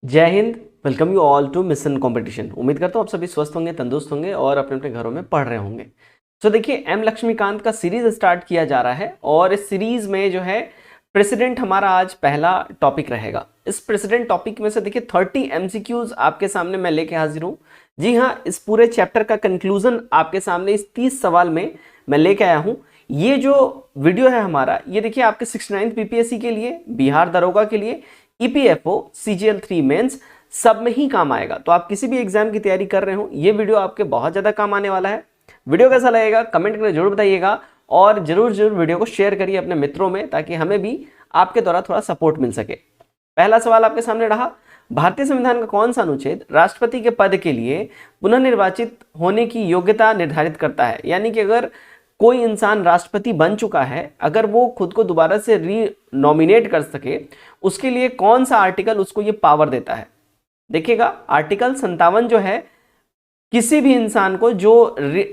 जय Hind. Welcome you all to mission competition. उम्मीद करता हूँ आप सभी स्वस्थ होंगे, तंदुरुस्त होंगे और अपने अपने घरों में पढ़ रहे होंगे। तो देखिए, एम लक्ष्मीकांत का सीरीज स्टार्ट किया जा रहा है और इस सीरीज में जो है प्रेसिडेंट हमारा आज पहला टॉपिक रहेगा। इस प्रेसिडेंट टॉपिक में से देखिए 30 एमसीक्यूज आपके सामने मैं लेके हाजिर हूँ। जी हाँ, इस पूरे चैप्टर का कंक्लूजन आपके सामने इस 30 सवाल में मैं लेके आया हूँ। ये जो वीडियो है हमारा, ये देखिए आपके 69th बीपीएससी के लिए, बिहार दरोगा के लिए, ईपीएफओ, CGL3 मेंस सब में ही काम आएगा। तो आप किसी भी एग्जाम की तैयारी कर रहे हो, ये वीडियो आपके बहुत ज्यादा काम आने वाला है। वीडियो कैसा लगेगा कमेंट करके जरूर बताइएगा और जरूर जरूर वीडियो को शेयर करिए अपने मित्रों में, ताकि हमें भी आपके द्वारा थोड़ा सपोर्ट मिल सके। पहला सवाल आपके सामने रहा, भारतीय संविधान का कौन सा अनुच्छेद राष्ट्रपति के पद के लिए पुनर्निर्वाचित होने की योग्यता निर्धारित करता है? यानी कि अगर कोई इंसान राष्ट्रपति बन चुका है, अगर वो खुद को दोबारा से री नॉमिनेट कर सके, उसके लिए कौन सा आर्टिकल उसको ये पावर देता है? देखिएगा, आर्टिकल 57 जो है, किसी भी इंसान को जो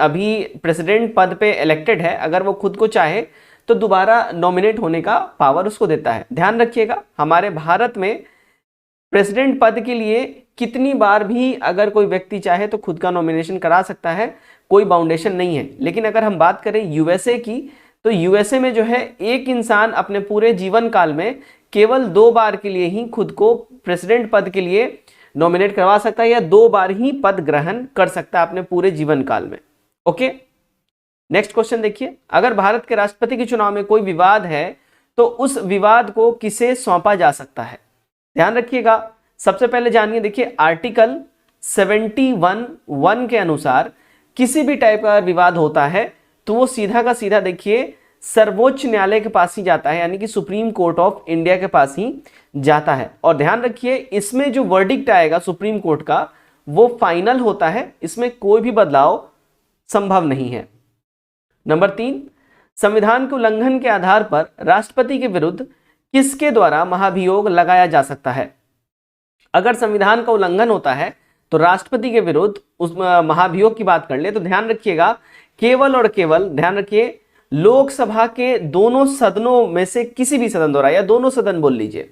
अभी प्रेसिडेंट पद पे इलेक्टेड है, अगर वो खुद को चाहे तो दोबारा नॉमिनेट होने का पावर उसको देता है। ध्यान रखिएगा, हमारे भारत में प्रेसिडेंट पद के लिए कितनी बार भी अगर कोई व्यक्ति चाहे तो खुद का नॉमिनेशन करा सकता है, कोई बाउंडेशन नहीं है। लेकिन अगर हम बात करें यूएसए की, तो यूएसए में जो है एक इंसान अपने पूरे जीवन काल में केवल 2 बार के लिए ही खुद को प्रेसिडेंट पद के लिए नॉमिनेट करवा सकता है, या 2 बार ही पद ग्रहण कर सकता है अपने पूरे जीवन काल में। ओके, नेक्स्ट क्वेश्चन देखिए, अगर भारत के राष्ट्रपति के चुनाव में कोई विवाद है तो उस विवाद को किसे सौंपा जा सकता है? ध्यान रखिएगा, सबसे पहले जानिए, देखिए आर्टिकल 71(1) के अनुसार किसी भी टाइप का विवाद होता है तो वो सीधा का सीधा देखिए सर्वोच्च न्यायालय के पास ही जाता है, यानी कि सुप्रीम कोर्ट ऑफ इंडिया के पास ही जाता है। और ध्यान रखिए, इसमें जो वर्डिक्ट आएगा सुप्रीम कोर्ट का, वो फाइनल होता है, इसमें कोई भी बदलाव संभव नहीं है। नंबर 3, संविधान के उल्लंघन के आधार पर राष्ट्रपति के विरुद्ध किसके द्वारा महाभियोग लगाया जा सकता है? अगर संविधान का उल्लंघन होता है तो राष्ट्रपति के विरुद्ध उस महाभियोग की बात कर ले, तो ध्यान रखिएगा, केवल और केवल ध्यान रखिए, लोकसभा के दोनों सदनों में से किसी भी सदन द्वारा, या दोनों सदन बोल लीजिए,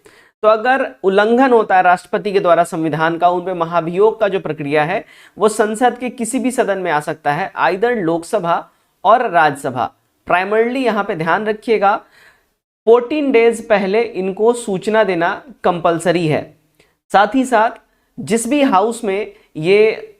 तो अगर उल्लंघन होता है राष्ट्रपति के द्वारा संविधान का, उन पे महाभियोग का जो प्रक्रिया है वो संसद के किसी भी सदन में आ सकता है, आइदर लोकसभा और राज्यसभा। प्राइमरली यहां पे ध्यान रखिएगा, 14 डेज पहले इनको सूचना देना कंपलसरी है। साथ ही साथ जिस भी हाउस में ये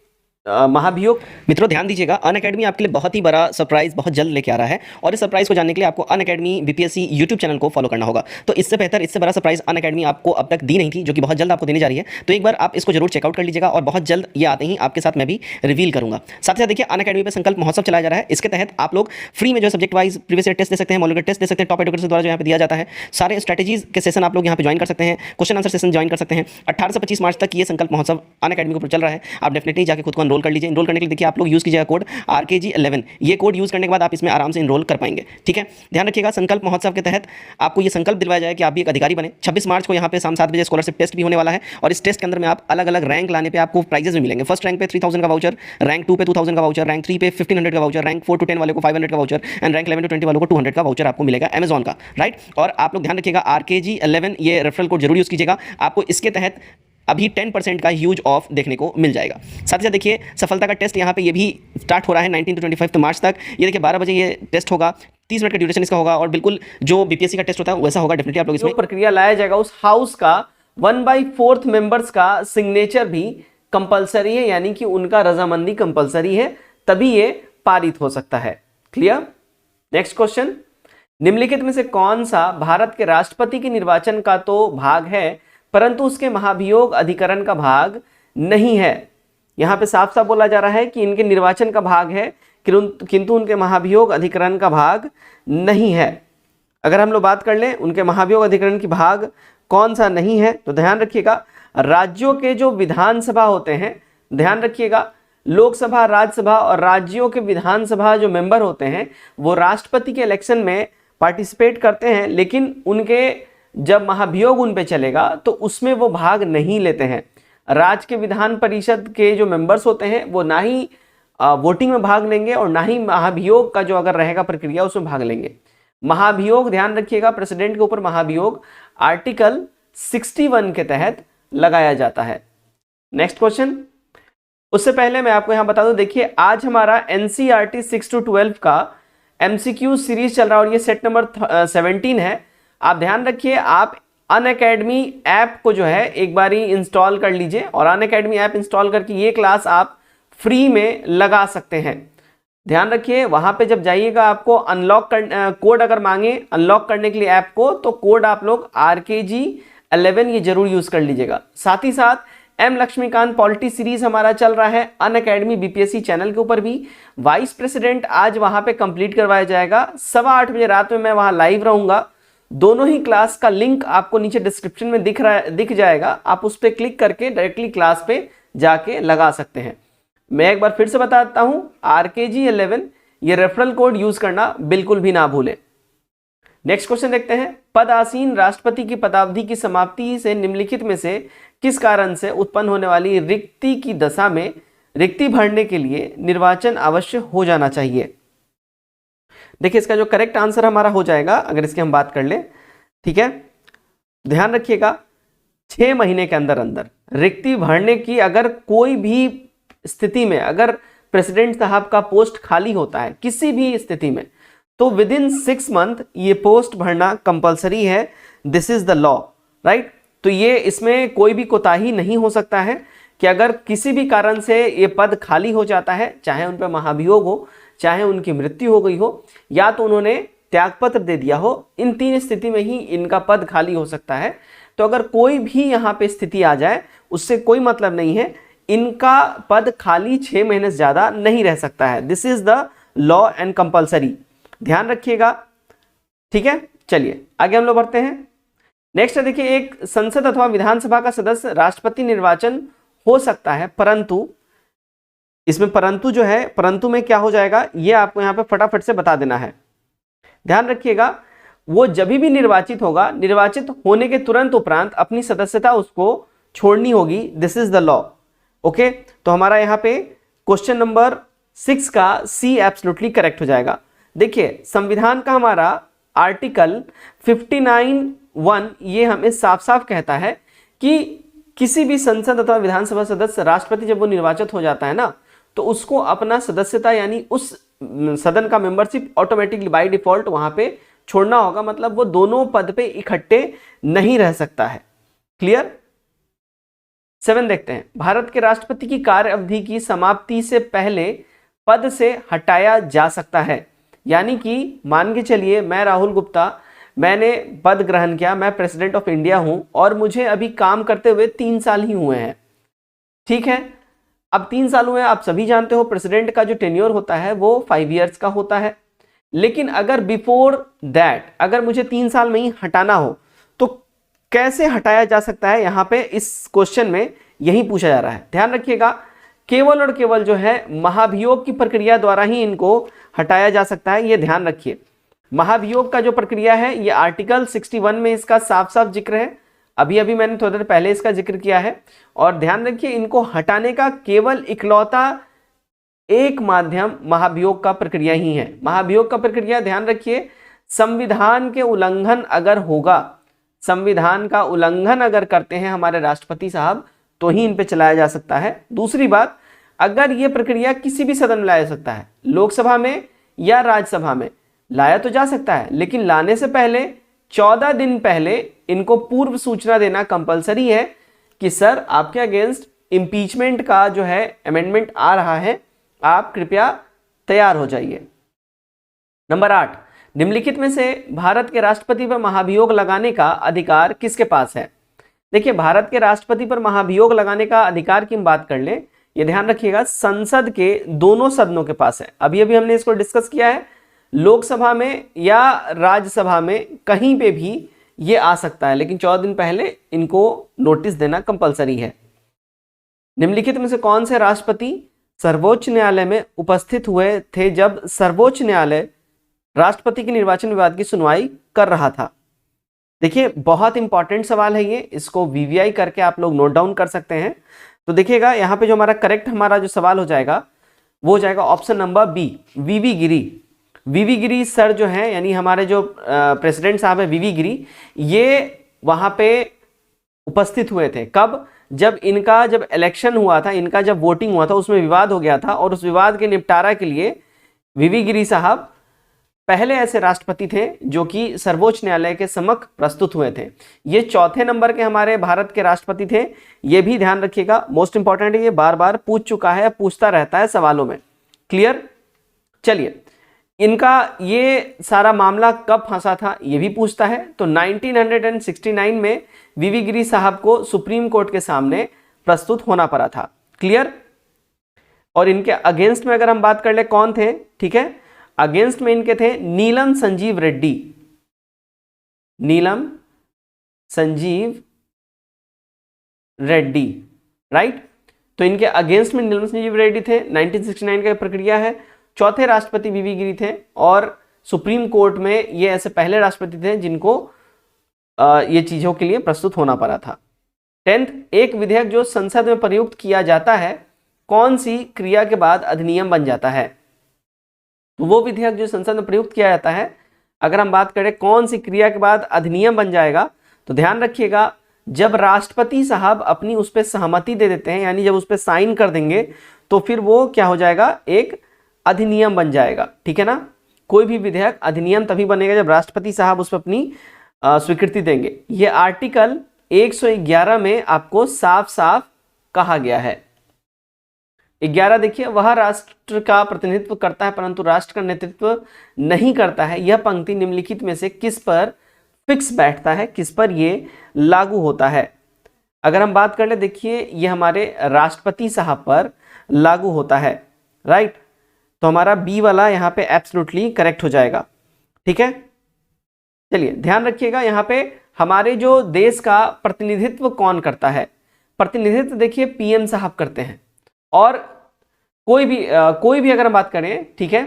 महाभियोग, मित्रों ध्यान दीजिएगा, अनअकैडमी आपके लिए बहुत ही बड़ा सरप्राइज बहुत जल्द लेके आ रहा है और इस सरप्राइज को जानने के लिए आपको अनअकैडमी बीपीएससी यूट्यूब चैनल को फॉलो करना होगा। तो इससे बेहतर, इससे बड़ा सरप्राइज अनअकैडमी आपको अब तक दी नहीं थी, जो कि बहुत जल्द आपको देने जा रही है। तो एक बार आप इसको जरूर चेकआउट कर लीजिएगा और बहुत जल्द ये आते ही आपके साथ मैं भी रिवील करूंगा। साथ ही साथ देखिए, अनअकैडमी पर संकल्प महोत्सव चलाया जा रहा है। इसके तहत आप लोग फ्री में जो subject wise previous year test दे सकते हैं, मॉड्यूलर टेस्ट दे सकते हैं, टॉप एडुकेटर्स द्वारा जो यहाँ पे दिया जाता है। सारे स्ट्रेटेजीज के सेशन आप लोग यहाँ पे ज्वाइन कर सकते हैं, क्वेश्चन आंसर सेशन ज्वाइन कर सकते हैं। 18 से 25 मार्च तक ये संकल्प महोत्सव अनअकैडमी के ऊपर चल रहा है। आप डेफिनेटली जाकर खुद को एनरोल कर लीजिए। एनरोल करने के लिए देखिए आप लोग यूज कीजिएगा कोड RKG11। ये कोड यूज करने के बाद आप इसमें आराम से एनरोल कर पाएंगे। ठीक है, ध्यान रखिएगा, संकल्प महोत्सव के तहत आपको ये संकल्प दिलवाया जाए कि आप भी एक अधिकारी बने। 26 मार्च को यहाँ पे शाम 7 बजे स्कॉलरशिप टेस्ट भी होने वाला है और इस टेस्ट के अंदर में आप अलग अलग रैंक लाने पे आपको प्राइजेस भी मिलेंगे। फर्स्ट रैंक पे 3000 का वाउचर, रैंक 2 पे 2000 का वाउचर, रैंक 3 पे 1500 का वाउचर, रैंक 4 to 10 वाले को 500 का वाउचर एंड रैंक 11 to 20 वालों को 200 का वाउचर आपको मिलेगा अमेजॉन का। राइट, और आप लोग ध्यान रखिएगा, RKG11 ये रेफरल कोड जरूर यूज कीजिएगा, आपको इसके तहत अभी 10% का ह्यूज ऑफ देखने को मिल जाएगा। साथ ही साथ देखिए, सफलता का टेस्ट यहाँ पे ये भी स्टार्ट हो रहा है 19 to 25 मार्च तक। ये देखिए 12 बजे ये टेस्ट होगा, 30 मिनट का ड्यूरेशन इसका होगा और बिल्कुल जो बीपीएससी का टेस्ट होता है वैसा होगा। डेफिनेटली आप लोग इसमें प्रक्रिया लाया जाएगा, उस हाउस का 1/4 मेंबर्स का सिग्नेचर भी कंपलसरी है, यानी कि उनका रजामंदी कंपलसरी है, तभी ये पारित हो सकता है। क्लियर? नेक्स्ट क्वेश्चन, निम्नलिखित में से कौन सा भारत के राष्ट्रपति के निर्वाचन का तो भाग है परंतु उसके महाभियोग अधिकरण का भाग नहीं है? यहां पे साफ साफ बोला जा रहा है कि इनके निर्वाचन का भाग है किंतु उनके महाभियोग अधिकरण का भाग नहीं है। अगर हम लोग बात कर लें उनके महाभियोग अधिकरण की भाग कौन सा नहीं है, तो ध्यान रखिएगा, राज्यों के जो विधानसभा होते हैं, ध्यान रखिएगा, लोकसभा, राज्यसभा और राज्यों के विधानसभा जो मेंबर होते हैं वो राष्ट्रपति के इलेक्शन में पार्टिसिपेट करते हैं, लेकिन उनके जब महाभियोग उन पे चलेगा तो उसमें वो भाग नहीं लेते हैं। राज्य के विधान परिषद के जो मेंबर्स होते हैं वो ना ही वोटिंग में भाग लेंगे और ना ही महाभियोग का जो अगर रहेगा प्रक्रिया उसमें भाग लेंगे। महाभियोग ध्यान रखिएगा, प्रेसिडेंट के ऊपर महाभियोग आर्टिकल 61 के तहत लगाया जाता है। नेक्स्ट क्वेश्चन, उससे पहले मैं आपको यहां बता दूं, देखिए आज हमारा एनसीईआरटी 6 to 12 का एमसीक्यू सीरीज चल रहा है और ये सेट नंबर 17 है। आप ध्यान रखिए, आप अनअकैडमी ऐप को जो है एक बारी इंस्टॉल कर लीजिए और अनअकैडमी ऐप इंस्टॉल करके ये क्लास आप फ्री में लगा सकते हैं। ध्यान रखिए, वहां पे जब जाइएगा आपको अनलॉक कर कोड अगर मांगे अनलॉक करने के लिए ऐप को, तो कोड आप लोग RKG11 ये जरूर यूज कर लीजिएगा। साथ ही साथ एम लक्ष्मीकांत पॉलिटी सीरीज हमारा चल रहा है अनअकैडमी बीपीएससी चैनल के ऊपर भी। वाइस प्रेसिडेंट आज वहां पे कंप्लीट करवाया जाएगा, 8:15 बजे रात में मैं वहां लाइव रहूंगा। दोनों ही क्लास का लिंक आपको नीचे डिस्क्रिप्शन में दिख जाएगा, आप उस पर क्लिक करके डायरेक्टली क्लास पे जाके लगा सकते हैं। मैं एक बार फिर से बताता हूं, RKG11 ये रेफरल कोड यूज करना बिल्कुल भी ना भूलें। नेक्स्ट क्वेश्चन देखते हैं, पदासीन राष्ट्रपति की पदावधि की समाप्ति से निम्नलिखित में से किस कारण से उत्पन्न होने वाली रिक्ति की दशा में रिक्ति भरने के लिए निर्वाचन अवश्य हो जाना चाहिए। देखिए इसका जो करेक्ट आंसर हमारा हो जाएगा, अगर इसकी हम बात कर ले, ठीक है, ध्यान रखिएगा 6 महीने के अंदर अंदर रिक्ति भरने की अगर कोई भी स्थिति में, अगर प्रेसिडेंट साहब का पोस्ट खाली होता है किसी भी स्थिति में, तो विद इन 6 मंथ ये पोस्ट भरना कंपलसरी है। This is the law, right. तो ये इसमें कोई भी कोताही नहीं हो सकता है कि अगर किसी भी कारण से ये पद खाली हो जाता है, चाहे उन पर महाभियोग हो, चाहे उनकी मृत्यु हो गई हो, या तो उन्होंने त्यागपत्र दे दिया हो, इन 3 स्थिति में ही इनका पद खाली हो सकता है। तो अगर कोई भी यहाँ पे स्थिति आ जाए उससे कोई मतलब नहीं है, इनका पद खाली 6 महीने से ज्यादा नहीं रह सकता है। This is the law and compulsory, ध्यान रखिएगा, ठीक है। चलिए आगे हम लोग बढ़ते हैं। नेक्स्ट है, देखिए एक संसद अथवा विधानसभा का सदस्य राष्ट्रपति निर्वाचन हो सकता है, परंतु इसमें परंतु जो है, परंतु में क्या हो जाएगा ये आपको यहाँ पे फटाफट से बता देना है। ध्यान रखिएगा, वो जब भी निर्वाचित होगा, निर्वाचित होने के तुरंत उपरांत अपनी सदस्यता उसको छोड़नी होगी। This is the law, okay. तो हमारा यहाँ पे क्वेश्चन नंबर 6 का सी एब्सोल्युटली करेक्ट हो जाएगा। देखिए संविधान का हमारा आर्टिकल 59(1) ये हमें साफ साफ कहता है कि किसी भी संसद अथवा विधानसभा सदस्य राष्ट्रपति जब वो निर्वाचित हो जाता है ना, तो उसको अपना सदस्यता यानी उस सदन का मेंबरशिप ऑटोमेटिकली बाय डिफॉल्ट वहां पे छोड़ना होगा, मतलब वो दोनों पद पे इकट्ठे नहीं रह सकता है। क्लियर। 7 देखते हैं, भारत के राष्ट्रपति की कार्य अवधि की समाप्ति से पहले पद से हटाया जा सकता है। यानी कि मान के चलिए मैं राहुल गुप्ता, मैंने पद ग्रहण किया, मैं प्रेसिडेंट ऑफ इंडिया हूं और मुझे अभी काम करते हुए 3 साल ही हुए हैं, ठीक है। अब 3 साल हुए, आप सभी जानते हो प्रेसिडेंट का जो टेन्योर होता है वो 5 इयर्स का होता है। लेकिन अगर बिफोर दैट अगर मुझे 3 साल में ही हटाना हो तो कैसे हटाया जा सकता है, यहाँ पे इस क्वेश्चन में यही पूछा जा रहा है। ध्यान रखिएगा, केवल और केवल जो है महाभियोग की प्रक्रिया द्वारा ही इनको हटाया जा सकता है, ये ध्यान रखिए। महाभियोग का जो प्रक्रिया है ये आर्टिकल 61 में इसका साफ साफ जिक्र है, अभी अभी मैंने थोड़ी देर पहले इसका जिक्र किया है। और ध्यान रखिए, इनको हटाने का केवल इकलौता एक माध्यम महाभियोग का प्रक्रिया ही है। महाभियोग का प्रक्रिया ध्यान रखिए, संविधान के उल्लंघन अगर होगा, संविधान का उल्लंघन अगर करते हैं हमारे राष्ट्रपति साहब, तो ही इन पे चलाया जा सकता है। दूसरी बात, अगर ये प्रक्रिया किसी भी सदन में लाया जा सकता है, लोकसभा में या राज्यसभा में लाया तो जा सकता है, लेकिन लाने से पहले 14 दिन पहले इनको पूर्व सूचना देना कंपलसरी है कि सर आपके अगेंस्ट इंपीचमेंट का जो है अमेंडमेंट आ रहा है, आप कृपया तैयार हो जाइए। नंबर 8, निम्नलिखित में से भारत के राष्ट्रपति पर महाभियोग लगाने का अधिकार किसके पास है। देखिए भारत के राष्ट्रपति पर महाभियोग लगाने का अधिकार की हम बात कर लें, ये ध्यान रखिएगा संसद के दोनों सदनों के पास है। अभी अभी हमने इसको डिस्कस किया है, लोकसभा में या राज्यसभा में कहीं पे भी ये आ सकता है, लेकिन 14 दिन पहले इनको नोटिस देना कंपलसरी है। निम्नलिखित में से कौन से राष्ट्रपति सर्वोच्च न्यायालय में उपस्थित हुए थे जब सर्वोच्च न्यायालय राष्ट्रपति के निर्वाचन विवाद की सुनवाई कर रहा था। देखिए बहुत इंपॉर्टेंट सवाल है ये, इसको वीवीआई करके आप लोग नोट डाउन कर सकते हैं। तो देखिएगा यहाँ पे जो हमारा करेक्ट हमारा जो सवाल हो जाएगा वो हो जाएगा ऑप्शन नंबर बी, वीवी गिरी। वीवी गिरी सर जो है, यानी हमारे जो प्रेसिडेंट साहब है वीवी गिरी, ये वहाँ पे उपस्थित हुए थे। कब? जब इलेक्शन हुआ था, इनका जब वोटिंग हुआ था, उसमें विवाद हो गया था और उस विवाद के निपटारा के लिए वीवी गिरी साहब पहले ऐसे राष्ट्रपति थे जो कि सर्वोच्च न्यायालय के समक्ष प्रस्तुत हुए थे। ये चौथे नंबर के हमारे भारत के राष्ट्रपति थे। ये भी ध्यान रखिएगा, मोस्ट इंपॉर्टेंट है, ये बार बार पूछ चुका है, पूछता रहता है सवालों में। क्लियर? चलिए, इनका ये सारा मामला कब फंसा था ये भी पूछता है। तो 1969 में वीवी गिरी साहब को सुप्रीम कोर्ट के सामने प्रस्तुत होना पड़ा था। क्लियर? और इनके अगेंस्ट में अगर हम बात कर ले कौन थे, ठीक है, अगेंस्ट में इनके थे नीलम संजीव रेड्डी। नीलम संजीव रेड्डी, राइट? तो इनके अगेंस्ट में नीलम संजीव रेड्डी थे। 1969 का प्रक्रिया है। चौथे राष्ट्रपति वीवी गिरी थे और सुप्रीम कोर्ट में ये ऐसे पहले राष्ट्रपति थे जिनको ये चीजों के लिए प्रस्तुत होना पड़ा था। 10th, एक विधेयक जो संसद में प्रयुक्त किया जाता है कौन सी क्रिया के बाद अधिनियम बन जाता है? तो वो विधेयक जो संसद में प्रयुक्त किया जाता है, अगर हम बात करें कौन सी क्रिया के बाद अधिनियम बन जाएगा, तो ध्यान रखिएगा, जब राष्ट्रपति साहब अपनी उस पर सहमति दे देते हैं, यानी जब उस पर साइन कर देंगे, तो फिर वो क्या हो जाएगा, एक अधिनियम बन जाएगा। ठीक है ना? कोई भी विधेयक अधिनियम तभी बनेगा जब राष्ट्रपति साहब उस पर अपनी स्वीकृति देंगे। ये आर्टिकल 111 में आपको साफ साफ कहा गया है। 11 देखिए, वह राष्ट्र का प्रतिनिधित्व करता है परंतु राष्ट्र का नेतृत्व नहीं करता है। यह पंक्ति निम्नलिखित में से किस पर फिक्स बैठता है, किस पर ये लागू होता है? अगर हम बात कर ले, देखिए ये हमारे राष्ट्रपति साहब पर लागू होता है, राइट? तो हमारा बी वाला यहाँ पे एब्सोल्युटली करेक्ट हो जाएगा। ठीक है, चलिए ध्यान रखिएगा, यहाँ पे हमारे जो देश का प्रतिनिधित्व कौन करता है? प्रतिनिधित्व देखिए पीएम साहब करते हैं। और कोई भी अगर हम बात करें, ठीक है,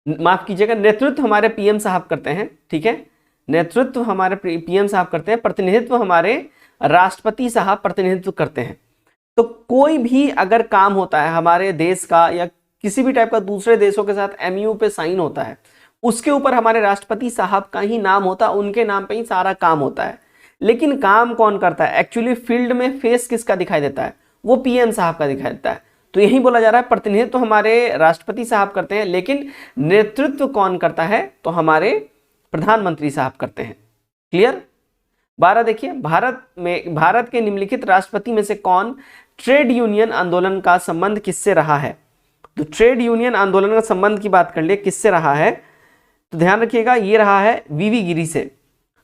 माफ कीजिएगा, नेतृत्व हमारे पीएम साहब करते हैं। ठीक है, नेतृत्व हमारे पीएम साहब करते हैं, प्रतिनिधित्व हमारे राष्ट्रपति साहब प्रतिनिधित्व करते हैं। तो कोई भी अगर काम होता है हमारे देश का या किसी भी टाइप का दूसरे देशों के साथ एमयू पे साइन होता है, उसके ऊपर हमारे राष्ट्रपति साहब का ही नाम होता है, उनके नाम पे ही सारा काम होता है। लेकिन काम कौन करता है? एक्चुअली फील्ड में फेस किसका दिखाई देता है? वो पीएम साहब का दिखाई देता है। तो यही बोला जा रहा है प्रतिनिधित्व तो हमारे राष्ट्रपति साहब करते हैं, लेकिन नेतृत्व कौन करता है? तो हमारे प्रधानमंत्री साहब करते हैं। क्लियर? 12 देखिए, भारत के निम्नलिखित राष्ट्रपति में से कौन ट्रेड यूनियन आंदोलन का संबंध किससे रहा है? तो ट्रेड यूनियन आंदोलन का संबंध की बात कर ले, किससे रहा है? तो ध्यान रखिएगा, ये रहा है वीवी गिरी से।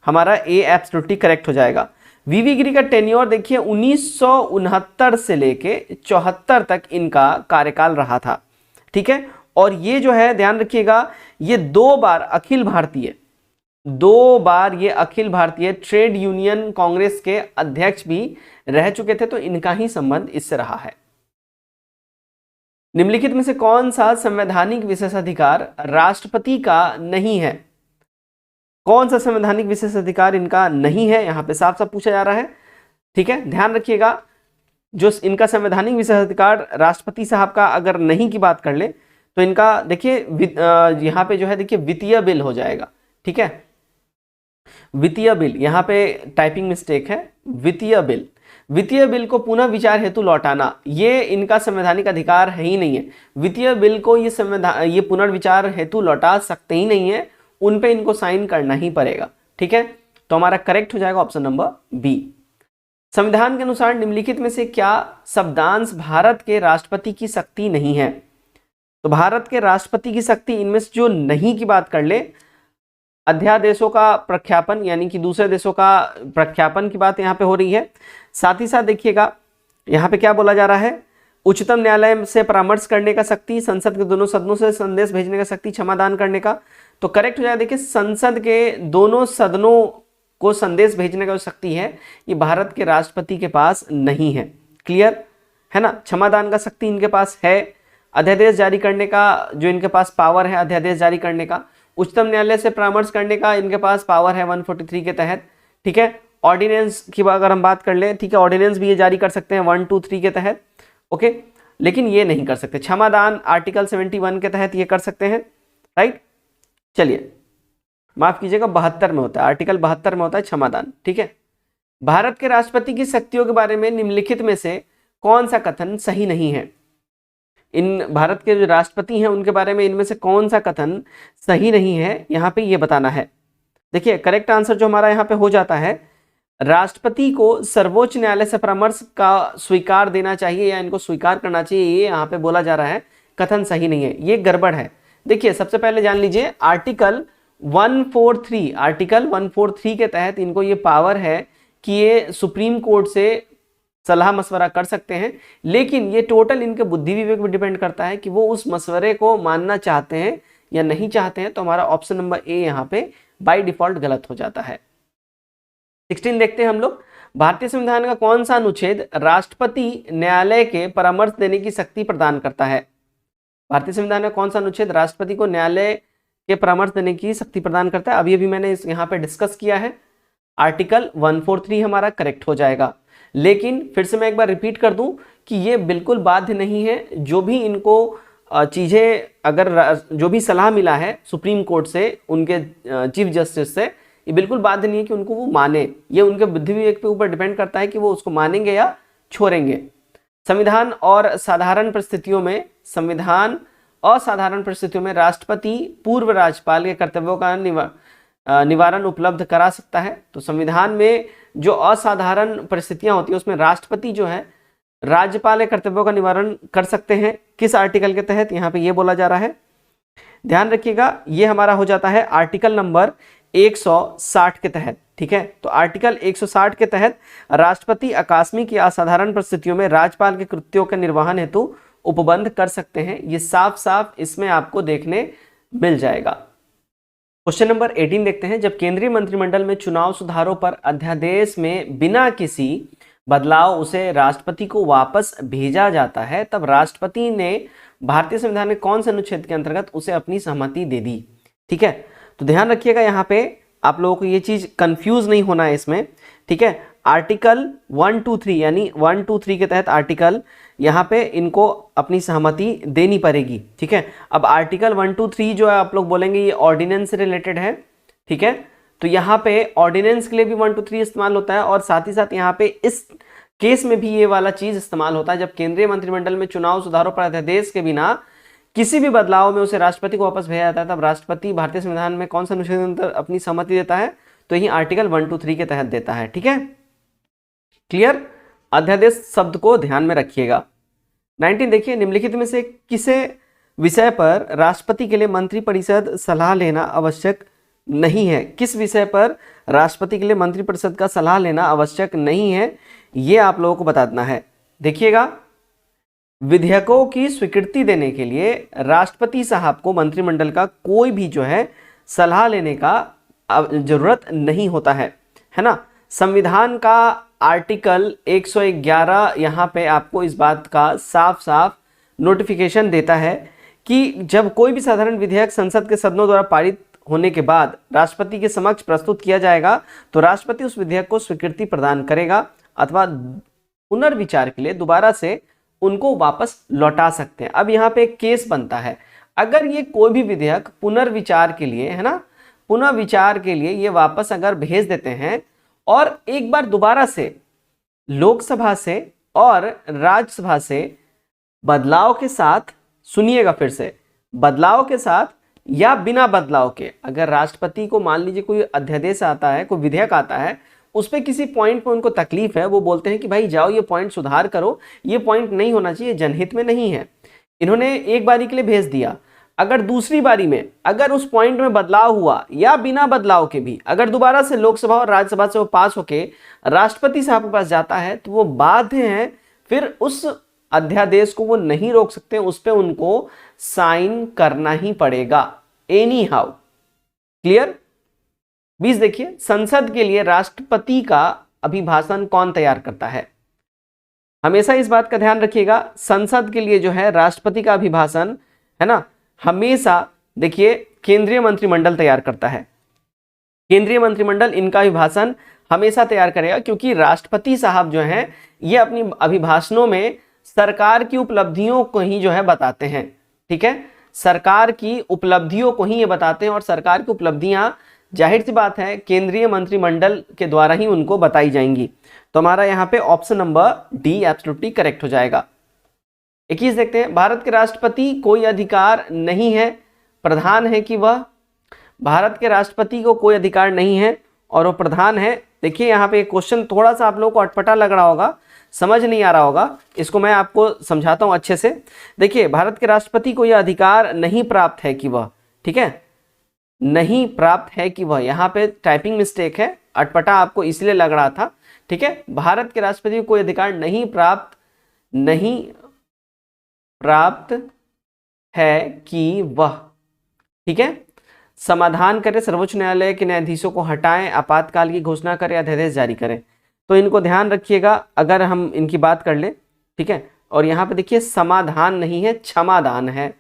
हमारा ए एब्सोल्युटली करेक्ट हो जाएगा। वीवी गिरी का टेन्योर देखिए 1969 से लेके 74 तक इनका कार्यकाल रहा था। ठीक है, और ये जो है ध्यान रखिएगा, ये 2 बार ये अखिल भारतीय ट्रेड यूनियन कांग्रेस के अध्यक्ष भी रह चुके थे, तो इनका ही संबंध इससे रहा है। निम्नलिखित में से कौन सा संवैधानिक विशेषाधिकार राष्ट्रपति का नहीं है? कौन सा संवैधानिक विशेषाधिकार इनका नहीं है? यहां पे साफ साफ पूछा जा रहा है। ठीक है, ध्यान रखिएगा, जो इनका संवैधानिक विशेषाधिकार राष्ट्रपति साहब का अगर नहीं की बात कर ले, तो इनका देखिए यहां पे जो है देखिए वित्तीय बिल हो जाएगा। ठीक है, वित्तीय बिल, यहां पे टाइपिंग मिस्टेक है, वित्तीय बिल को पुनः विचार हेतु लौटाना, ये इनका संवैधानिक अधिकार है ही नहीं है। वित्तीय बिल को ये पुनर्विचार हेतु लौटा सकते ही नहीं है, उन पे इनको साइन करना ही पड़ेगा। ठीक है, तो हमारा करेक्ट हो जाएगा ऑप्शन नंबर बी। संविधान के अनुसार निम्नलिखित में से क्या शब्दांश भारत के राष्ट्रपति की शक्ति नहीं है? तो भारत के राष्ट्रपति की शक्ति, इनमें से जो नहीं की बात कर ले, अध्यादेशों का प्रख्यापन, यानी कि दूसरे देशों का प्रख्यापन की बात यहाँ पे हो रही है। साथ ही साथ देखिएगा यहाँ पे क्या बोला जा रहा है, उच्चतम न्यायालय से परामर्श करने का शक्ति, संसद के दोनों सदनों से संदेश भेजने का शक्ति, क्षमादान करने का। तो करेक्ट हो जाएगा, देखिए संसद के दोनों सदनों को संदेश भेजने का जो शक्ति है, ये भारत के राष्ट्रपति के पास नहीं है। क्लियर है ना? क्षमादान का शक्ति इनके पास है, अध्यादेश जारी करने का जो इनके पास पावर है, अध्यादेश जारी करने का, उच्चतम न्यायालय से परामर्श करने का इनके पास पावर है 143 के तहत। ठीक है, ऑर्डिनेंस की अगर हम बात कर ले, ठीक है, ऑर्डिनेंस भी ये जारी कर सकते हैं 1, 2, 3 के तहत। ओके, लेकिन ये नहीं कर सकते। क्षमादान आर्टिकल 71 के तहत ये कर सकते हैं, राइट? चलिए माफ कीजिएगा, 72 में होता है, आर्टिकल 72 में होता है क्षमादान। ठीक है, भारत के राष्ट्रपति की शक्तियों के बारे में निम्नलिखित में से कौन सा कथन सही नहीं है? इन भारत के जो राष्ट्रपति हैं उनके बारे में इनमें से कौन सा कथन सही नहीं है, यहाँ पे ये बताना है। देखिए करेक्ट आंसर जो हमारा यहाँ पे हो जाता है, राष्ट्रपति को सर्वोच्च न्यायालय से परामर्श का स्वीकार देना चाहिए या इनको स्वीकार करना चाहिए, ये यहाँ पे बोला जा रहा है, कथन सही नहीं है, ये गड़बड़ है। देखिए सबसे पहले जान लीजिए आर्टिकल 143 के तहत इनको ये पावर है कि ये सुप्रीम कोर्ट से सलाह मशवरा कर सकते हैं, लेकिन ये टोटल इनके बुद्धि विवेक पर डिपेंड करता है कि वो उस मशवरे को मानना चाहते हैं या नहीं चाहते हैं। तो हमारा ऑप्शन नंबर ए यहाँ पे बाय डिफॉल्ट गलत हो जाता है। 16 देखते हैं हम लोग, भारतीय संविधान का कौन सा अनुच्छेद राष्ट्रपति न्यायालय के परामर्श देने की शक्ति प्रदान करता है? भारतीय संविधान का कौन सा अनुच्छेद राष्ट्रपति को न्यायालय के परामर्श देने की शक्ति प्रदान करता है? अभी अभी मैंने यहाँ पे डिस्कस किया है, आर्टिकल 143 हमारा करेक्ट हो जाएगा। लेकिन फिर से मैं एक बार रिपीट कर दूं कि ये बिल्कुल बाध्य नहीं है, जो भी इनको चीज़ें अगर जो भी सलाह मिला है सुप्रीम कोर्ट से, उनके चीफ जस्टिस से, ये बिल्कुल बाध्य नहीं है कि उनको वो माने, ये उनके बुद्धि विवेक पे ऊपर डिपेंड करता है कि वो उसको मानेंगे या छोड़ेंगे। संविधान और असाधारण परिस्थितियों में राष्ट्रपति पूर्व राज्यपाल के कर्तव्यों का निवारण उपलब्ध करा सकता है। तो संविधान में जो असाधारण परिस्थितियां होती है उसमें राष्ट्रपति जो है राज्यपाल के कर्तव्यों का निवारण कर सकते हैं। किस आर्टिकल के तहत? यहाँ पे ये बोला जा रहा है, ध्यान रखिएगा, ये हमारा हो जाता है आर्टिकल नंबर 160 के तहत। ठीक है, तो आर्टिकल 160 के तहत राष्ट्रपति आकस्मिक या असाधारण परिस्थितियों में राज्यपाल के कृत्यों के निर्वहन हेतु उपबंध कर सकते हैं। ये साफ साफ इसमें आपको देखने मिल जाएगा। क्वेश्चन नंबर 18 देखते हैं, जब केंद्रीय मंत्रिमंडल में चुनाव सुधारों पर अध्यादेश में बिना किसी बदलाव उसे राष्ट्रपति को वापस भेजा जाता है, तब राष्ट्रपति ने भारतीय संविधान के कौन से अनुच्छेद के अंतर्गत उसे अपनी सहमति दे दी? ठीक है, तो ध्यान रखिएगा, यहाँ पे आप लोगों को ये चीज कंफ्यूज नहीं होना है इसमें। ठीक है, आर्टिकल 123 यानी 123 के तहत आर्टिकल यहाँ पे इनको अपनी सहमति देनी पड़ेगी। ठीक है, अब आर्टिकल 123 जो है आप लोग बोलेंगे ये ऑर्डिनेंस से रिलेटेड है। ठीक है, तो यहाँ पे ऑर्डिनेंस के लिए भी 123 इस्तेमाल होता है, और साथ ही साथ यहाँ पे इस केस में भी ये वाला चीज इस्तेमाल होता है, जब केंद्रीय मंत्रिमंडल में चुनाव सुधारों पर अध्यादेश के बिना किसी भी बदलाव में उसे राष्ट्रपति को वापस भेजा जाता है, तब राष्ट्रपति भारतीय संविधान में कौन सा अनुच्छेद के अंदर अपनी सहमति देता है? तो यही आर्टिकल 123 के तहत देता है। ठीक है, क्लियर? अध्यादेश शब्द को ध्यान में रखिएगा। 19 देखिए, निम्नलिखित में से किसे विषय पर राष्ट्रपति के लिए मंत्रिपरिषद सलाह लेना आवश्यक नहीं है? किस विषय पर राष्ट्रपति के लिए मंत्रिपरिषद का सलाह लेना आवश्यक नहीं है, ये आप लोगों को बताना है। देखिएगा, विधेयकों की स्वीकृति देने के लिए राष्ट्रपति साहब को मंत्रिमंडल का कोई भी जो है सलाह लेने का जरूरत नहीं होता है ना। संविधान का आर्टिकल 111 यहाँ पे आपको इस बात का साफ साफ नोटिफिकेशन देता है कि जब कोई भी साधारण विधेयक संसद के सदनों द्वारा पारित होने के बाद राष्ट्रपति के समक्ष प्रस्तुत किया जाएगा, तो राष्ट्रपति उस विधेयक को स्वीकृति प्रदान करेगा अथवा पुनर्विचार के लिए दोबारा से उनको वापस लौटा सकते हैं। अब यहाँ पे एक केस बनता है, अगर ये कोई भी विधेयक पुनर्विचार के लिए है ना, पुनर्विचार के लिए ये वापस अगर भेज देते हैं और एक बार दोबारा से लोकसभा से और राज्यसभा से बदलाव के साथ, सुनिएगा फिर से, बदलाव के साथ या बिना बदलाव के, अगर राष्ट्रपति को मान लीजिए कोई अध्यादेश आता है, कोई विधेयक आता है, उस पर किसी पॉइंट पर उनको तकलीफ है, वो बोलते हैं कि भाई जाओ ये पॉइंट सुधार करो, ये पॉइंट नहीं होना चाहिए, जनहित में नहीं है, इन्होंने एक बारी के लिए भेज दिया, अगर दूसरी बारी में अगर उस पॉइंट में बदलाव हुआ या बिना बदलाव के भी अगर दोबारा से लोकसभा और राज्यसभा से वो पास होके राष्ट्रपति साहब के पास जाता है, तो वो बाध्य हैं, फिर उस अध्यादेश को वो नहीं रोक सकते, उस पर उनको साइन करना ही पड़ेगा एनी हाउ। क्लियर? 20 देखिए, संसद के लिए राष्ट्रपति का अभिभाषण कौन तैयार करता है? हमेशा इस बात का ध्यान रखिएगा, संसद के लिए जो है राष्ट्रपति का अभिभाषण है ना, हमेशा देखिए केंद्रीय मंत्रिमंडल तैयार करता है। केंद्रीय मंत्रिमंडल इनका अभिभाषण हमेशा तैयार करेगा, क्योंकि राष्ट्रपति साहब जो हैं ये अपनी अभिभाषणों में सरकार की उपलब्धियों को ही जो है बताते हैं। ठीक है, सरकार की उपलब्धियों को ही ये बताते हैं, और सरकार की उपलब्धियां जाहिर सी बात है केंद्रीय मंत्रिमंडल के द्वारा ही उनको बताई जाएंगी। तो हमारा यहाँ पे option number D absolutely correct हो जाएगा। 21 देखते हैं, भारत के राष्ट्रपति कोई अधिकार नहीं है, प्रधान है कि वह। भारत के राष्ट्रपति को कोई अधिकार नहीं है और वो प्रधान है। देखिए यहाँ पे क्वेश्चन थोड़ा सा आप लोगों को अटपटा लग रहा होगा, समझ नहीं आ रहा होगा, इसको मैं आपको समझाता हूँ अच्छे से। देखिए भारत के राष्ट्रपति को यह अधिकार नहीं प्राप्त है कि वह, ठीक है, नहीं प्राप्त है कि वह, यहाँ पे टाइपिंग मिस्टेक है, अटपटा आपको इसलिए लग रहा था, ठीक है। भारत के राष्ट्रपति को कोई अधिकार नहीं प्राप्त है कि वह, ठीक है, समाधान करे, सर्वोच्च न्यायालय के न्यायाधीशों को हटाएं, आपातकाल की घोषणा करे, अध्यादेश जारी करें। तो इनको ध्यान रखिएगा अगर हम इनकी बात कर ले, ठीक है। और यहाँ पे देखिए समाधान नहीं है, क्षमादान है,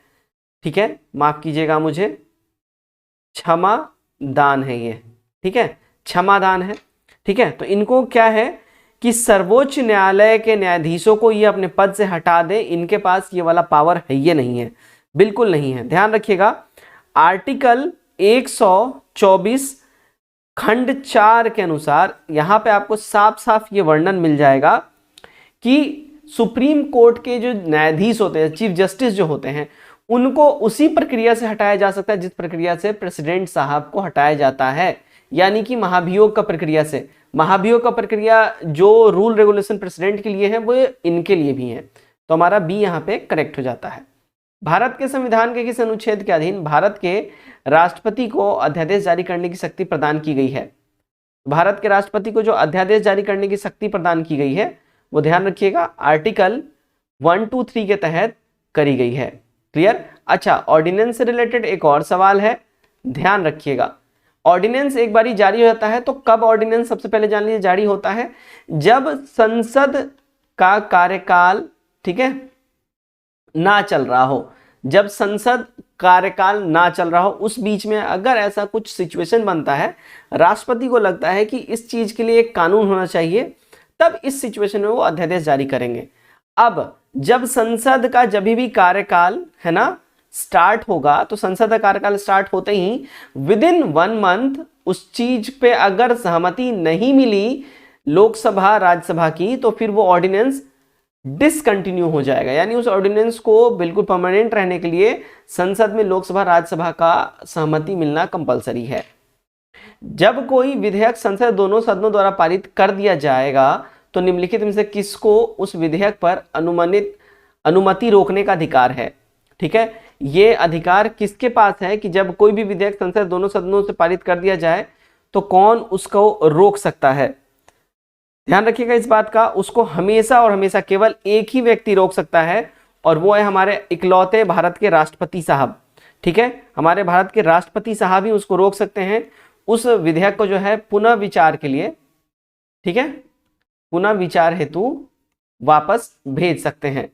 ठीक है, माफ कीजिएगा मुझे, क्षमादान है ये, ठीक है, क्षमादान है, ठीक है। तो इनको क्या है कि सर्वोच्च न्यायालय के न्यायाधीशों को ये अपने पद से हटा दे, इनके पास ये वाला पावर है ये नहीं है, बिल्कुल नहीं है। ध्यान रखिएगा आर्टिकल 124 खंड 4 के अनुसार यहां पे आपको साफ साफ ये वर्णन मिल जाएगा कि सुप्रीम कोर्ट के जो न्यायाधीश होते हैं, चीफ जस्टिस जो होते हैं, उनको उसी प्रक्रिया से हटाया जा सकता है जिस प्रक्रिया से प्रेसिडेंट साहब को हटाया जाता है, यानी कि महाभियोग का प्रक्रिया से। महाभियोग का प्रक्रिया जो रूल रेगुलेशन प्रेसिडेंट के लिए है वो इनके लिए भी है। तो हमारा बी यहाँ पे करेक्ट हो जाता है। भारत के संविधान के किस अनुच्छेद के अधीन भारत के राष्ट्रपति को अध्यादेश जारी करने की शक्ति प्रदान की गई है? भारत के राष्ट्रपति को जो अध्यादेश जारी करने की शक्ति प्रदान की गई है वो ध्यान रखिएगा आर्टिकल 123 के तहत करी गई है। क्लियर? अच्छा, ऑर्डिनेंस से रिलेटेड एक और सवाल है, ध्यान रखिएगा। ऑर्डिनेंस एक बारी जारी हो जाता है तो कब ऑर्डिनेंस सबसे पहले जान लीजिए जारी होता है? जब संसद का कार्यकाल, ठीक है, ना चल रहा हो। जब संसद कार्यकाल ना चल रहा हो उस बीच में अगर ऐसा कुछ सिचुएशन बनता है, राष्ट्रपति को लगता है कि इस चीज के लिए एक कानून होना चाहिए, तब इस सिचुएशन में वो अध्यादेश जारी करेंगे। अब जब संसद का जब भी कार्यकाल है ना स्टार्ट होगा, तो संसद का कार्यकाल स्टार्ट होते ही विद इन 1 मंथ उस चीज पे अगर सहमति नहीं मिली लोकसभा राज्यसभा की, तो फिर वो ऑर्डिनेंस डिसकंटिन्यू हो जाएगा। यानी उस ऑर्डिनेंस को बिल्कुल परमानेंट रहने के लिए संसद में लोकसभा राज्यसभा का सहमति मिलना कंपलसरी है। जब कोई विधेयक संसद दोनों सदनों द्वारा पारित कर दिया जाएगा तो निम्नलिखित में से किसको उस विधेयक पर अनुमति रोकने का अधिकार है? ठीक है, ये अधिकार किसके पास है कि जब कोई भी विधेयक संसद दोनों सदनों से पारित कर दिया जाए तो कौन उसको रोक सकता है? ध्यान रखिएगा इस बात का, उसको हमेशा और हमेशा केवल एक ही व्यक्ति रोक सकता है और वो है हमारे इकलौते भारत के राष्ट्रपति साहब। ठीक है, हमारे भारत के राष्ट्रपति साहब ही उसको रोक सकते हैं, उस विधेयक को जो है पुनः विचार के लिए, ठीक है, पुनः विचार हेतु वापस भेज सकते हैं।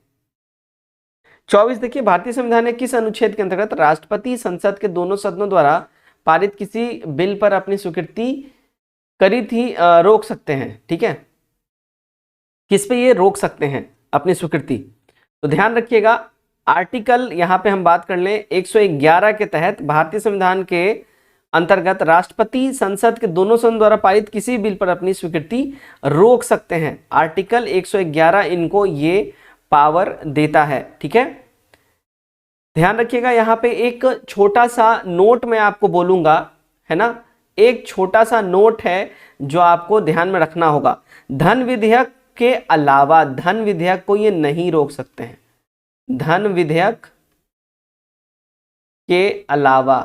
24 देखिए, भारतीय संविधान ने किस अनुच्छेद के अंतर्गत राष्ट्रपति संसद के दोनों सदनों द्वारा पारित किसी बिल पर अपनी स्वीकृति करी थी रोक सकते हैं? ठीक है, किस पे ये रोक सकते हैं अपनी स्वीकृति? तो ध्यान रखिएगा आर्टिकल यहां पे हम बात कर लें 111 के तहत भारतीय संविधान के अंतर्गत राष्ट्रपति संसद के दोनों सदनों द्वारा पारित किसी बिल पर अपनी स्वीकृति रोक सकते हैं। आर्टिकल 111 इनको ये पावर देता है। ठीक है, ध्यान रखिएगा यहाँ पे एक छोटा सा नोट मैं आपको बोलूंगा, है ना, एक छोटा सा नोट है जो आपको ध्यान में रखना होगा। धन विधेयक के अलावा धन विधेयक को ये नहीं रोक सकते हैं, धन विधेयक के अलावा,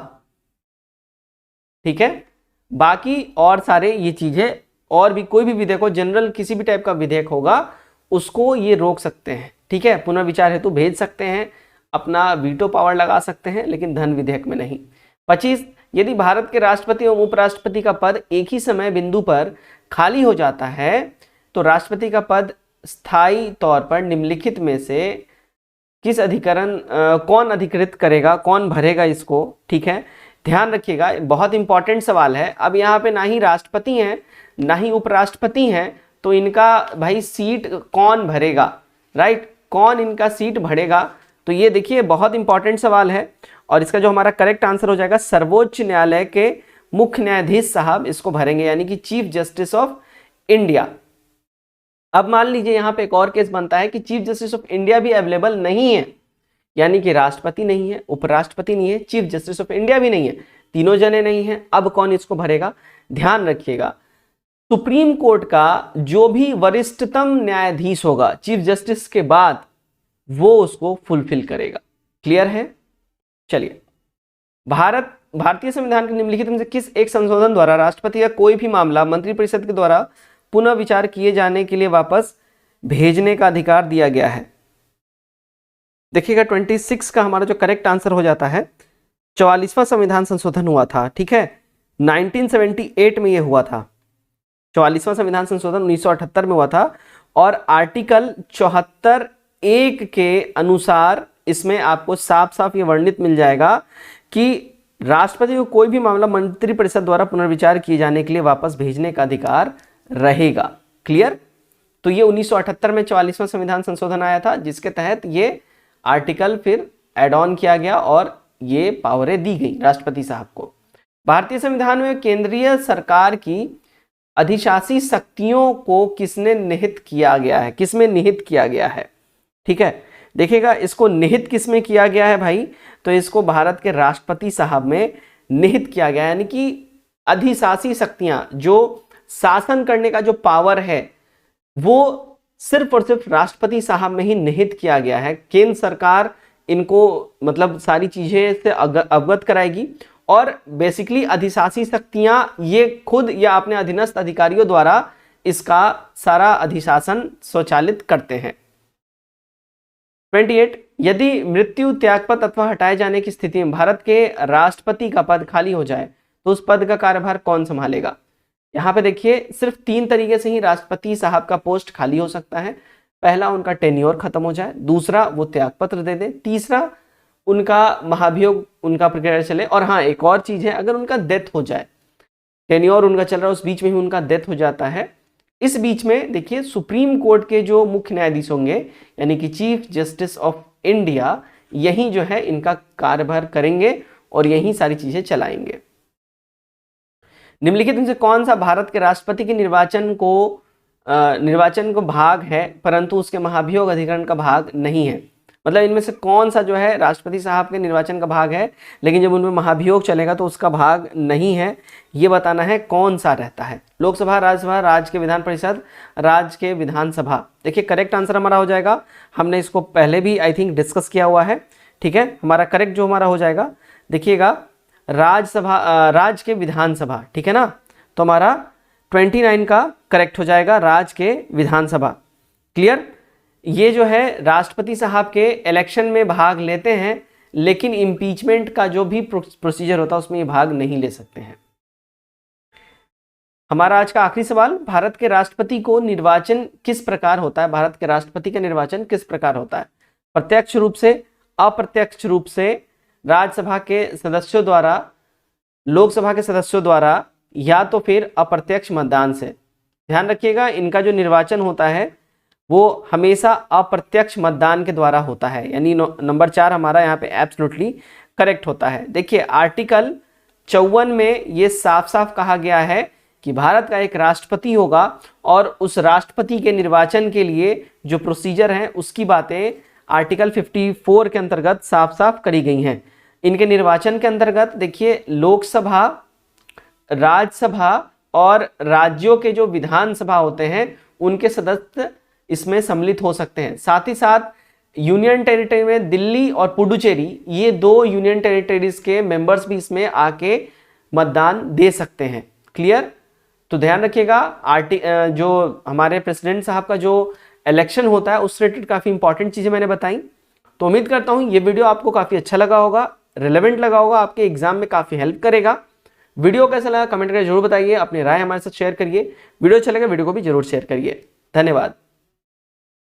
ठीक है, बाकी और सारे ये चीजें और भी कोई भी विधेयक हो, जनरल किसी भी टाइप का विधेयक होगा उसको ये रोक सकते हैं। ठीक है, पुनर्विचार हेतु भेज सकते हैं, अपना वीटो पावर लगा सकते हैं, लेकिन धन विधेयक में नहीं। 25 यदि भारत के राष्ट्रपति एवं उपराष्ट्रपति का पद एक ही समय बिंदु पर खाली हो जाता है तो राष्ट्रपति का पद स्थायी तौर पर निम्नलिखित में से किस अधिकरण कौन अधिकृत करेगा, कौन भरेगा इसको? ठीक है, ध्यान रखिएगा बहुत इंपॉर्टेंट सवाल है। अब यहाँ पे ना ही राष्ट्रपति हैं ना ही उपराष्ट्रपति हैं, तो इनका भाई सीट कौन भरेगा? राइट, कौन इनका सीट भरेगा? तो ये देखिए बहुत इंपॉर्टेंट सवाल है और इसका जो हमारा करेक्ट आंसर हो जाएगा सर्वोच्च न्यायालय के मुख्य न्यायाधीश साहब इसको भरेंगे, यानी कि चीफ जस्टिस ऑफ इंडिया। अब मान लीजिए यहां पे एक और केस बनता है कि चीफ जस्टिस ऑफ इंडिया भी अवेलेबल नहीं है, यानी कि राष्ट्रपति नहीं है, उपराष्ट्रपति नहीं है, चीफ जस्टिस ऑफ इंडिया भी नहीं है, तीनों जने नहीं है। अब कौन इसको भरेगा? ध्यान रखिएगा, सुप्रीम कोर्ट का जो भी वरिष्ठतम न्यायाधीश होगा चीफ जस्टिस के बाद, वो उसको फुलफिल करेगा। क्लियर है? चलिए, भारतीय संविधान के निम्नलिखित में से किस एक संशोधन द्वारा राष्ट्रपति का कोई भी मामला मंत्रिपरिषद के द्वारा पुनः विचार किए जाने के लिए वापस भेजने का अधिकार दिया गया है? देखिएगा 26 का हमारा जो करेक्ट आंसर हो जाता है, 44वां संविधान संशोधन हुआ था, ठीक है, 1978 में ये हुआ था। 44वां संविधान संशोधन 1978 में हुआ था और आर्टिकल 74(1) के अनुसार इसमें आपको साफ साफ ये वर्णित मिल जाएगा कि राष्ट्रपति को कोई भी मामला मंत्रिपरिषद द्वारा पुनर्विचार किए जाने के लिए वापस भेजने का अधिकार रहेगा। क्लियर? तो ये 1978 में 44वां संविधान संशोधन आया था, जिसके तहत ये आर्टिकल फिर एड ऑन किया गया और ये पावरें दी गई राष्ट्रपति साहब को। भारतीय संविधान में केंद्रीय सरकार की अधिशासी शक्तियों को किसने निहित किया गया है? किसमें निहित किया गया है? ठीक है, देखिएगा इसको निहित किसमें किया गया है भाई? तो इसको भारत के राष्ट्रपति साहब में निहित किया गया है, यानी कि अधिशासी शक्तियां, जो शासन करने का जो पावर है वो सिर्फ और सिर्फ राष्ट्रपति साहब में ही निहित किया गया है। केंद्र सरकार इनको मतलब सारी चीजें से अवगत कराएगी और बेसिकली अधिशासी शक्तियां ये खुद या अपने अधीनस्थ अधिकारियों द्वारा इसका सारा अधिशासन स्वचालित करते हैं। 28, यदि मृत्यु, त्यागपत्र अथवा हटाए जाने की स्थिति में भारत के राष्ट्रपति का पद खाली हो जाए तो उस पद का कार्यभार कौन संभालेगा? यहाँ पे देखिए सिर्फ 3 तरीके से ही राष्ट्रपति साहब का पोस्ट खाली हो सकता है। पहला, उनका टेन्योर खत्म हो जाए, दूसरा वो त्यागपत्र दे दे, तीसरा उनका महाभियोग उनका प्रक्रिया चले, और हाँ एक और चीज है, अगर उनका डेथ हो जाए, टेन्योर उनका चल रहा है उस बीच में ही उनका डेथ हो जाता है, इस बीच में देखिए सुप्रीम कोर्ट के जो मुख्य न्यायाधीश होंगे यानी कि चीफ जस्टिस ऑफ इंडिया, यही जो है इनका कार्यभार करेंगे और यही सारी चीजें चलाएंगे। निम्नलिखित में से कौन सा भारत के राष्ट्रपति के निर्वाचन को भाग है परंतु उसके महाभियोग अधिकरण का भाग नहीं है? मतलब इनमें से कौन सा जो है राष्ट्रपति साहब के निर्वाचन का भाग है लेकिन जब उनमें महाभियोग चलेगा तो उसका भाग नहीं है, ये बताना है कौन सा रहता है। लोकसभा, राज्यसभा, राज्य के विधान परिषद, राज्य के विधानसभा। देखिए करेक्ट आंसर हमारा हो जाएगा, हमने इसको पहले भी आई थिंक डिस्कस किया हुआ है, ठीक है। हमारा करेक्ट जो हमारा हो जाएगा, देखिएगा राज्यसभा, राज्य के विधानसभा, ठीक है ना, तो हमारा 29 का करेक्ट हो जाएगा, राज्य के विधानसभा। क्लियर? ये जो है राष्ट्रपति साहब के इलेक्शन में भाग लेते हैं लेकिन इम्पीचमेंट का जो भी प्रोसीजर होता है उसमें ये भाग नहीं ले सकते हैं। हमारा आज का आखिरी सवाल, भारत के राष्ट्रपति को निर्वाचन किस प्रकार होता है? भारत के राष्ट्रपति का निर्वाचन किस प्रकार होता है? प्रत्यक्ष रूप से, अप्रत्यक्ष रूप से, राज्यसभा के सदस्यों द्वारा, लोकसभा के सदस्यों द्वारा, या तो फिर अप्रत्यक्ष मतदान से। ध्यान रखिएगा इनका जो निर्वाचन होता है वो हमेशा अप्रत्यक्ष मतदान के द्वारा होता है, यानी नंबर 4 हमारा यहाँ पे एब्सोल्युटली करेक्ट होता है। देखिए आर्टिकल 54 में ये साफ साफ कहा गया है कि भारत का एक राष्ट्रपति होगा और उस राष्ट्रपति के निर्वाचन के लिए जो प्रोसीजर है उसकी बातें आर्टिकल 54 के अंतर्गत साफ साफ करी गई हैं। इनके निर्वाचन के अंतर्गत देखिए लोकसभा, राज्यसभा और राज्यों के जो विधानसभा होते हैं उनके सदस्य इसमें सम्मिलित हो सकते हैं। साथ ही साथ यूनियन टेरिटरी में दिल्ली और पुडुचेरी, ये 2 यूनियन टेरिटरीज के मेंबर्स भी इसमें आके मतदान दे सकते हैं। क्लियर? तो ध्यान रखिएगा जो हमारे प्रेसिडेंट साहब का जो इलेक्शन होता है उससे रिलेटेड काफ़ी इंपॉर्टेंट चीज़ें मैंने बताई। तो उम्मीद करता हूँ ये वीडियो आपको काफ़ी अच्छा लगा होगा, रिलेवेंट लगा होगा, आपके एग्जाम में काफ़ी हेल्प करेगा। वीडियो कैसा लगा कमेंट करके जरूर बताइए, अपनी राय हमारे साथ शेयर करिए। वीडियो अच्छा लगा वीडियो को भी जरूर शेयर करिए। धन्यवाद।